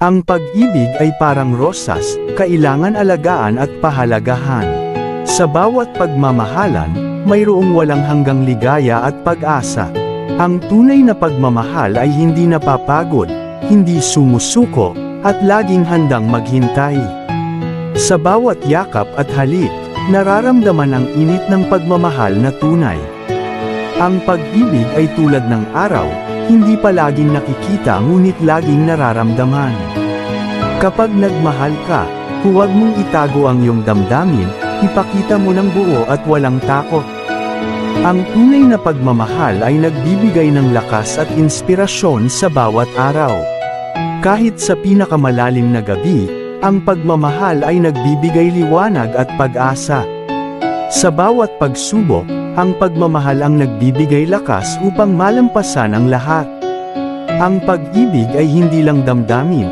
Ang pag-ibig ay parang rosas, kailangan alagaan at pahalagahan. Sa bawat pagmamahalan, mayroong walang hanggang ligaya at pag-asa. Ang tunay na pagmamahal ay hindi napapagod, hindi sumusuko, at laging handang maghintay. Sa bawat yakap at halik, nararamdaman ang init ng pagmamahal na tunay. Ang pag-ibig ay tulad ng araw, hindi palaging nakikita ngunit laging nararamdaman. Kapag nagmahal ka, huwag mong itago ang iyong damdamin, ipakita mo ng buo at walang takot. Ang tunay na pagmamahal ay nagbibigay ng lakas at inspirasyon sa bawat araw. Kahit sa pinakamalalim na gabi, ang pagmamahal ay nagbibigay liwanag at pag-asa. Sa bawat pagsubok, ang pagmamahal ang nagbibigay lakas upang malampasan ang lahat. Ang pag-ibig ay hindi lang damdamin,